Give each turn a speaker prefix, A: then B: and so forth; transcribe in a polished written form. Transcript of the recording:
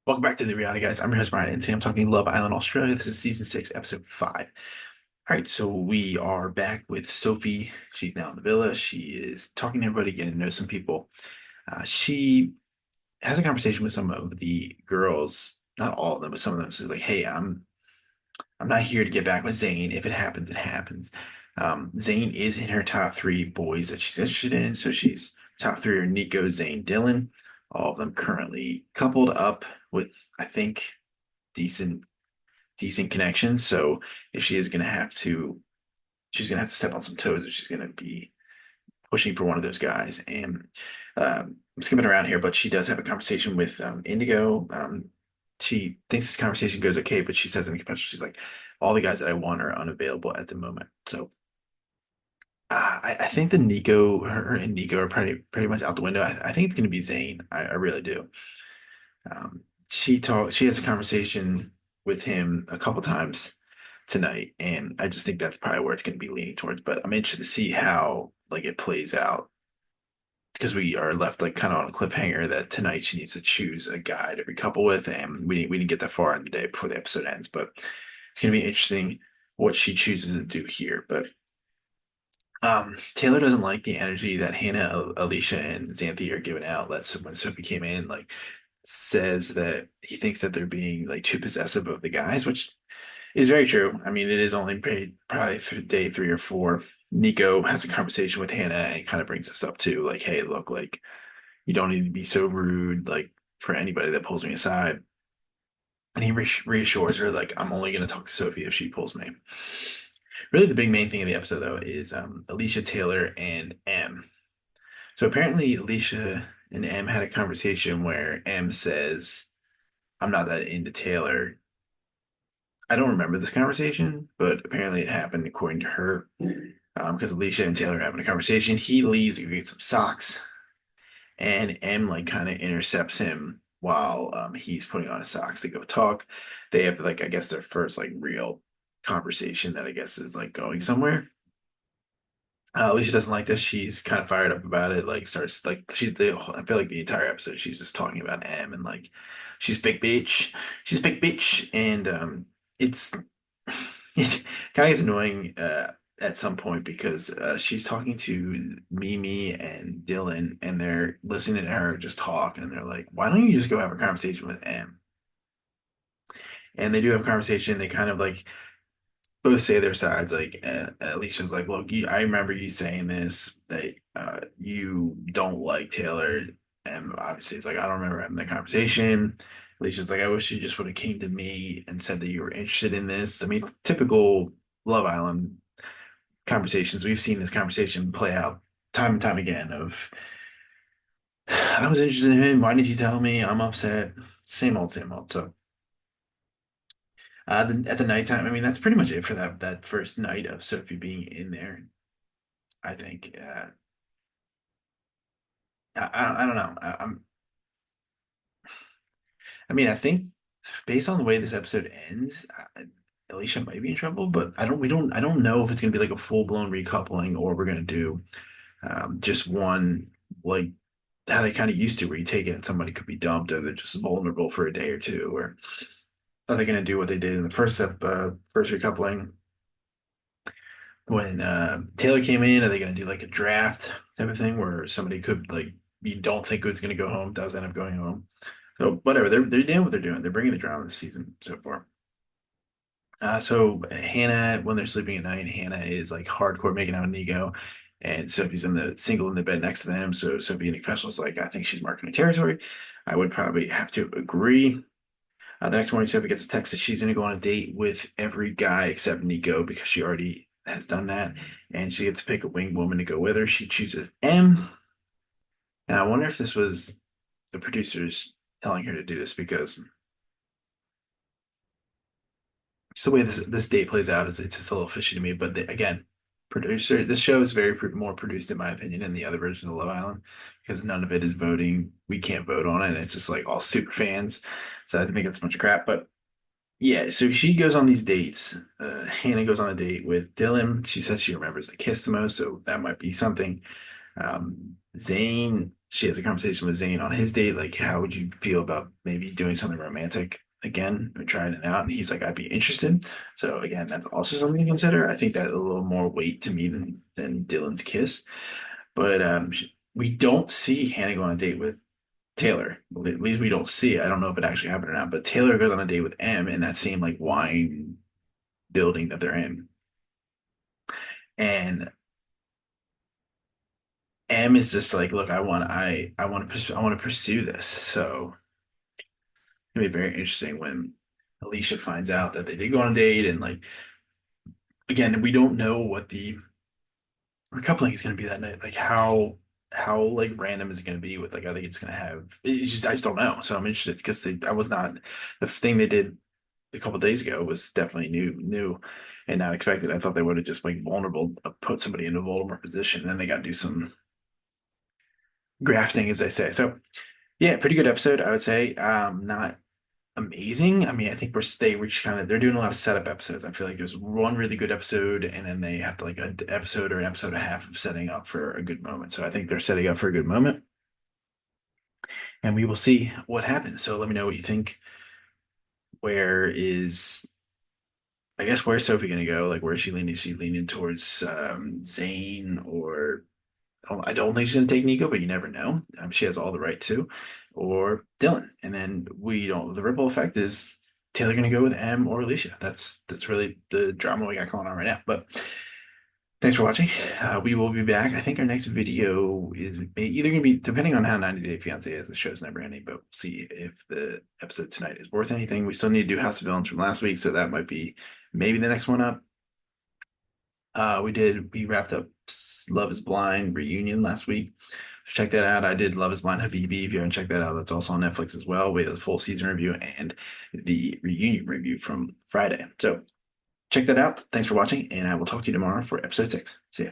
A: Welcome back to the reality, guys. I'm your host, Brian, and today I'm talking Love Island Australia. This is season 6, episode 5. All right, so we are back with Sophie. She's now in the villa. She is talking to everybody, getting to know some people. She has a conversation with some of the girls, not all of them, but some of them. Says like, "Hey, I'm not here to get back with Zane. If it happens, it happens." Zane is in her top three boys that she's interested in. So she's top three are Nico, Zane, Dylan. All of them currently coupled up with, I think, decent connections. So if she is going to have to, she's going to have to step on some toes if she's going to be pushing for one of those guys. And I'm skipping around here, but she does have a conversation with Indigo. She thinks this conversation goes okay, but she says in the confession, she's like, all the guys that I want are unavailable at the moment. So I think the Nico, her and Nico are pretty much out the window. I think it's going to be Zane. I really do. She has a conversation with him a couple times tonight, and I just think that's probably where it's going to be leaning towards. But I'm interested to see how like it plays out because we are left like kind of on a cliffhanger that tonight she needs to choose a guy to recouple with, and we didn't get that far in the day before the episode ends. But it's going to be interesting what she chooses to do here. But Taylor doesn't like the energy that Hannah, Alicia, and Xanthi are giving out. That's when Sophie came in, like says that he thinks that they're being like too possessive of the guys, which is very true. I mean, it is only probably day 3 or 4. Nico has a conversation with Hannah and kind of brings this up too, like, hey, look, like you don't need to be so rude, like for anybody that pulls me aside. And he reassures her, like, I'm only going to talk to Sophie if she pulls me. Really, the big main thing of the episode, though, is Alicia, Taylor, and M. So apparently, Alicia and M had a conversation where M says, I'm not that into Taylor. I don't remember this conversation, but apparently it happened according to her. Because Alicia and Taylor are having a conversation. He leaves to get some socks, and M like kind of intercepts him while he's putting on his socks to go talk. They have like I guess their first like real conversation that I guess is like going somewhere. Alicia doesn't like this. She's kind of fired up about it. Like starts like I feel like the entire episode she's just talking about M and like she's fake bitch. She's fake bitch, and it's it kind of gets annoying at some point because she's talking to Mimi and Dylan, and they're listening to her just talk, and they're like, "Why don't you just go have a conversation with M?" And they do have a conversation. They kind of like both say their sides. Like Alicia's like, "Look, I remember you saying this that you don't like Taylor," and obviously it's like, "I don't remember having that conversation." Alicia's like, "I wish you just would have came to me and said that you were interested in this." I mean, typical Love Island conversations. We've seen this conversation play out time and time again. Of I was interested in him. Why did you tell me? I'm upset. Same old, same old. So at the nighttime, I mean, that's pretty much it for that first night of Sophie being in there. I think. I don't know. I mean, I think based on the way this episode ends, Alicia might be in trouble, but I don't know if it's gonna be like a full blown recoupling or we're gonna do just one like how they kind of used to, where you take it and somebody could be dumped or they're just vulnerable for a day or two, or are they gonna do what they did in the first recoupling when Taylor came in? Are they gonna do like a draft type of thing where somebody could like you don't think who's gonna go home does end up going home? So whatever, they're doing what they're doing. They're bringing the drama this season so far. So Hannah, when they're sleeping at night, Hannah is like hardcore making out with Nico, and Sophie's in the single in the bed next to them. So Sophie and Nick Fessel's like, I think she's marking her territory. I would probably have to agree. The next morning, Sophie gets a text that she's going to go on a date with every guy except Nico because she already has done that, and she gets to pick a winged woman to go with her. She chooses M, and I wonder if this was the producers telling her to do this because just the way this date plays out is it's just a little fishy to me. But again, producer, this show is very more produced in my opinion than the other versions of Love Island because none of it is voting. We can't vote on it. It's just like all super fans. So I think it's a bunch of crap. But yeah, so she goes on these dates. Hannah goes on a date with Dylan. She says she remembers the kiss the most, so that might be something. Zane she has a conversation with Zane on his date, like, how would you feel about maybe doing something romantic again or trying it out? And he's like, I'd be interested. So again, that's also something to consider. I think that a little more weight to me than Dylan's kiss. But we don't see Hannah go on a date with Taylor. At least we don't see it. I don't know if it actually happened or not. But Taylor goes on a date with M in that same like wine building that they're in, and M is just like, look, I want to pursue this. So it'll be very interesting when Alicia finds out that they did go on a date, and like again, we don't know what the recoupling is going to be that night. Like how like random is it going to be with like I think it's going to have. It's just I just don't know. So I'm interested because I was not the thing they did a couple of days ago was definitely new and not expected. I thought they would have just like vulnerable put somebody in a vulnerable position. Then they got to do some grafting, as they say. So yeah, pretty good episode, I would say. Not amazing. I mean, I think they reach kind of they're doing a lot of setup episodes. I feel like there's one really good episode, and then they have to like an episode or an episode and a half of setting up for a good moment. So I think they're setting up for a good moment, and we will see what happens. So let me know what you think. Where is I guess where's Sophie gonna go? Like where is she leaning? Is she leaning towards Zane or I don't think she's gonna take Nico, but you never know. She has all the right to, or Dylan. And then we don't. The ripple effect is Taylor gonna go with M or Alicia. That's really the drama we got going on right now. But thanks for watching. We will be back. I think our next video is either gonna be depending on how 90 Day Fiance is. The show's never ending, but we'll see if the episode tonight is worth anything. We still need to do House of Villains from last week, so that might be maybe the next one up. We wrapped up Love is Blind reunion last week. Check that out. I did Love is Blind Habibi. If you haven't checked that out, that's also on Netflix as well. We have the full season review and the reunion review from Friday. So check that out. Thanks for watching, and I will talk to you tomorrow for episode 6. See ya.